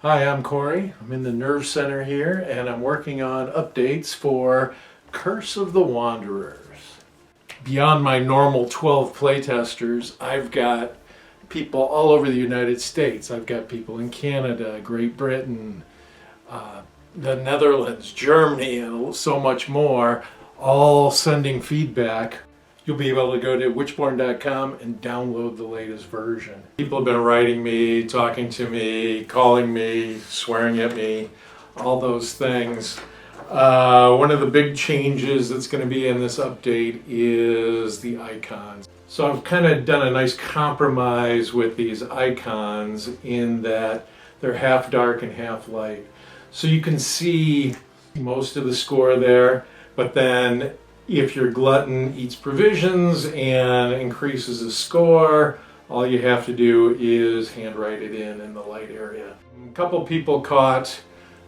Hi, I'm Cory. I'm in the Nerve Center here and I'm working on updates for Curse of the Wanderers. Beyond my normal 12 playtesters, I've got people all over the United States. I've got people in Canada, Great Britain, the Netherlands, Germany, and so much more, all sending feedback. You'll be able to go to witchborn.com and download the latest version. People have been writing me, talking to me, calling me, swearing at me, all those things. One of the big changes that's going to be in this update is the icons. So I've kind of done a nice compromise with these icons in that they're half dark and half light. So you can see most of the score there, but then if your glutton eats provisions and increases the score, all you have to do is handwrite it in the light area. A couple people caught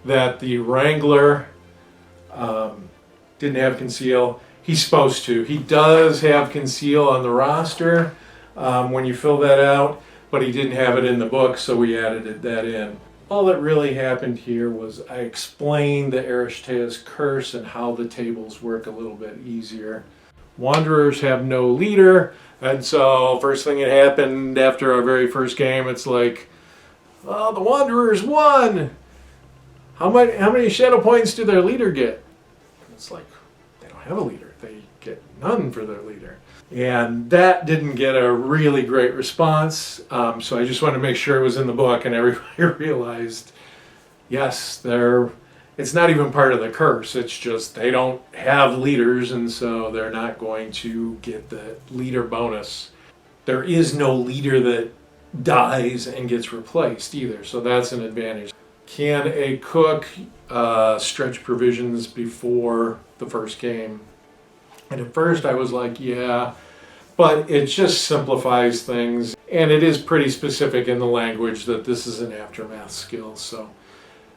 that the Wrangler didn't have conceal. He's supposed to. He does have conceal on the roster when you fill that out, but he didn't have it in the book, so we added that in. All that really happened here was I explained the Arishtaeus curse and how the tables work a little bit easier. Wanderers have no leader, and so first thing that happened after our very first game, it's like, oh, the Wanderers won! How many shadow points do their leader get? It's like, they don't have a leader. They get none for their leader. And that didn't get a really great response, so I just wanted to make sure it was in the book and everybody realized, yes, it's not even part of the curse, it's just they don't have leaders and so they're not going to get the leader bonus. There is no leader that dies and gets replaced either, so that's an advantage. Can a cook stretch provisions before the first game? And at first I was like, yeah, but it just simplifies things. And it is pretty specific in the language that this is an aftermath skill. So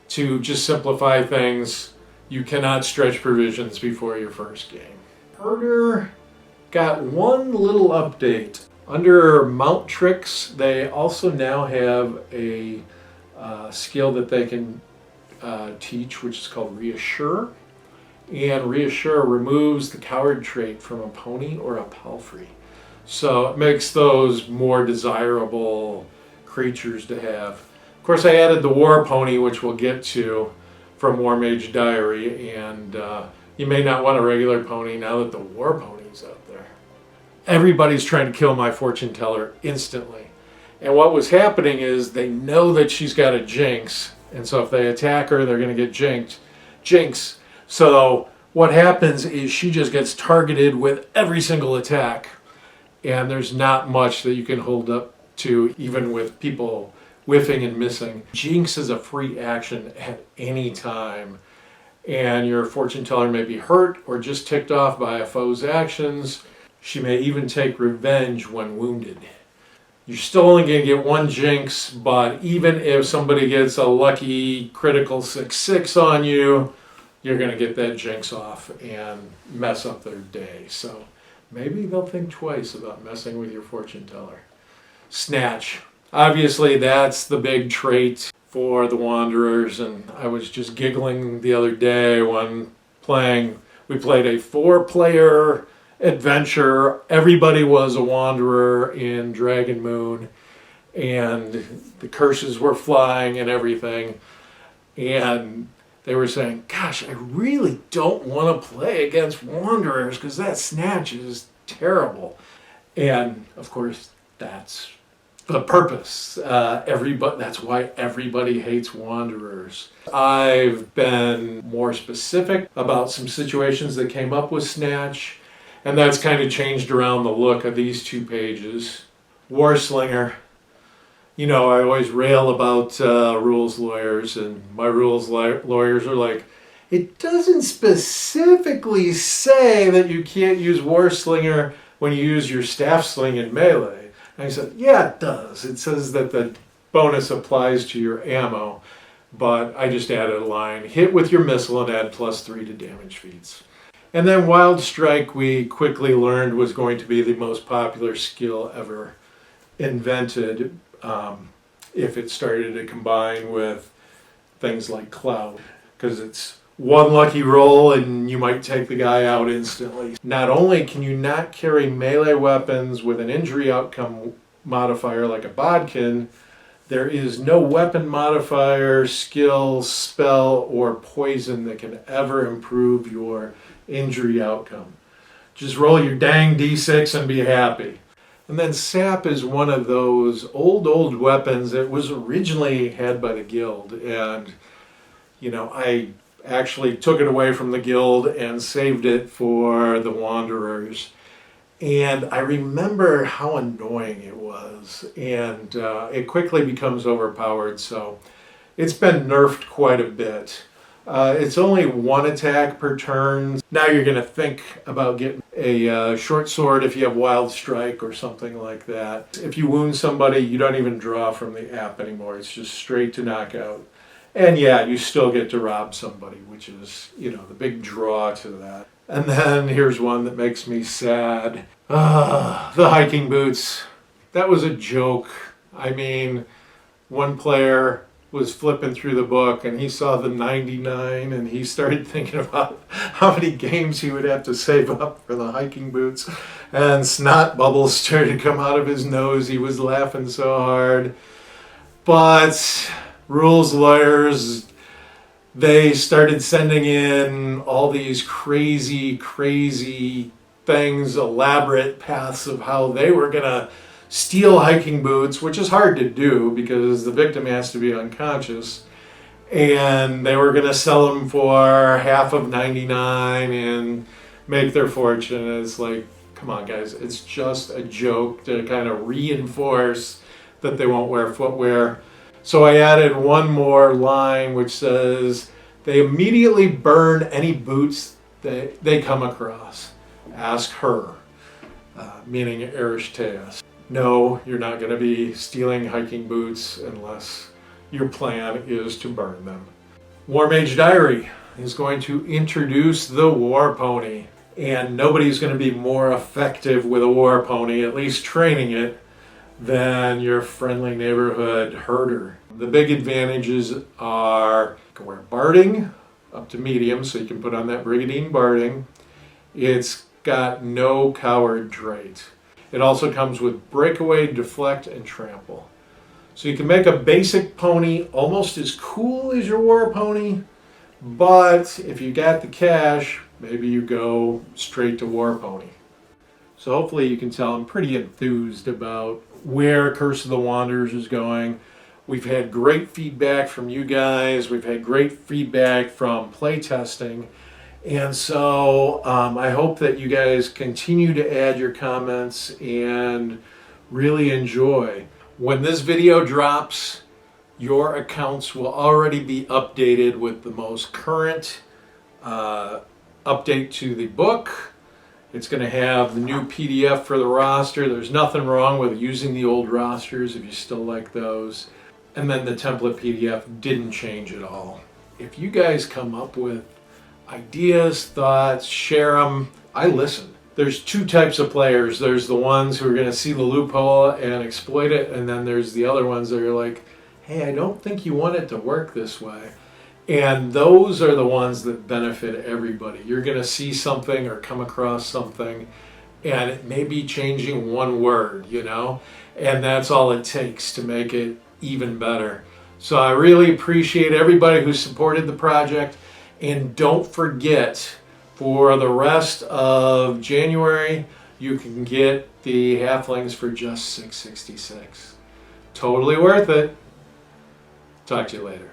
to just simplify things, you cannot stretch provisions before your first game. Herder got one little update. Under Mount Tricks, they also now have a skill that they can teach, which is called Reassure. And Reassure removes the coward trait from a pony or a palfrey. So it makes those more desirable creatures to have. Of course, I added the war pony, which we'll get to from War Mage Diary, and you may not want a regular pony now that the war pony's out there. Everybody's trying to kill my fortune teller instantly. And what was happening is they know that she's got a Jinx, and so if they attack her, they're going to get Jinx. So what happens is she just gets targeted with every single attack, and there's not much that you can hold up to, even with people whiffing and missing. Jinx is a free action at any time, and your fortune teller may be hurt or just ticked off by a foe's actions. She may even take revenge when wounded. You're still only going to get one Jinx, but even if somebody gets a lucky critical 6/6 on you, you're going to get that Jinx off and mess up their day. So maybe they'll think twice about messing with your fortune teller. Snatch. Obviously, that's the big trait for the Wanderers, and I was just giggling the other day when we played a 4-player adventure. Everybody was a Wanderer in Dragon Moon, and the curses were flying and everything, and they were saying, gosh, I really don't want to play against Wanderers because that Snatch is terrible. And of course, that's the purpose. That's why everybody hates Wanderers. I've been more specific about some situations that came up with Snatch, and that's kind of changed around the look of these 2 pages. Warslinger. You know, I always rail about rules lawyers, and my rules lawyers are like, it doesn't specifically say that you can't use Warslinger when you use your staff sling in melee. And I said, yeah, it does. It says that the bonus applies to your ammo, but I just added a line, hit with your missile and add +3 to damage feats. And then Wild Strike, we quickly learned, was going to be the most popular skill ever invented if it started to combine with things like Cloud, because it's one lucky roll and you might take the guy out instantly. Not only can you not carry melee weapons with an injury outcome modifier like a bodkin, there is no weapon modifier, skill, spell, or poison that can ever improve your injury outcome. Just roll your dang d6 and be happy. And then sap is one of those old weapons that was originally had by the guild, and I actually took it away from the guild and saved it for the Wanderers. And I remember how annoying it was, and it quickly becomes overpowered, so it's been nerfed quite a bit. It's only one attack per turn. Now you're going to think about getting a short sword if you have Wild Strike or something like that. If you wound somebody, you don't even draw from the app anymore. It's just straight to knockout. And yeah, you still get to rob somebody, which is, the big draw to that. And then here's one that makes me sad. The hiking boots. That was a joke. I mean, one player was flipping through the book and he saw the 99 and he started thinking about how many games he would have to save up for the hiking boots, and snot bubbles started to come out of his nose. He was laughing so hard. But rules lawyers, they started sending in all these crazy things, elaborate paths of how they were going to steal hiking boots, which is hard to do because the victim has to be unconscious. And they were going to sell them for half of 99 and make their fortune. And it's like, come on, guys, it's just a joke to kind of reinforce that they won't wear footwear. So I added one more line which says, they immediately burn any boots that they come across. Ask her, meaning Arishtaeus. No, you're not going to be stealing hiking boots unless your plan is to burn them. War Mage Diary is going to introduce the War Pony. And nobody's going to be more effective with a War Pony, at least training it, than your friendly neighborhood herder. The big advantages are you can wear barding up to medium, so you can put on that Brigadine barding. It's got no coward trait. It also comes with breakaway, deflect, and trample. So you can make a basic pony almost as cool as your war pony, but if you got the cash, maybe you go straight to war pony. So hopefully you can tell I'm pretty enthused about where Curse of the Wanderers is going. We've had great feedback from you guys. We've had great feedback from playtesting. And so I hope that you guys continue to add your comments and really enjoy. When this video drops, your accounts will already be updated with the most current update to the book. It's going to have the new PDF for the roster. There's nothing wrong with using the old rosters if you still like those. And then the template PDF didn't change at all. If you guys come up with ideas, thoughts, share them. I listen. There's two types of players. There's the ones who are going to see the loophole and exploit it, and then there's the other ones that are like, hey, I don't think you want it to work this way. And those are the ones that benefit everybody. You're going to see something or come across something, and it may be changing one word, and that's all it takes to make it even better. So I really appreciate everybody who supported the project. And don't forget, for the rest of January, you can get the halflings for just $6.66. Totally worth it. Talk to you later.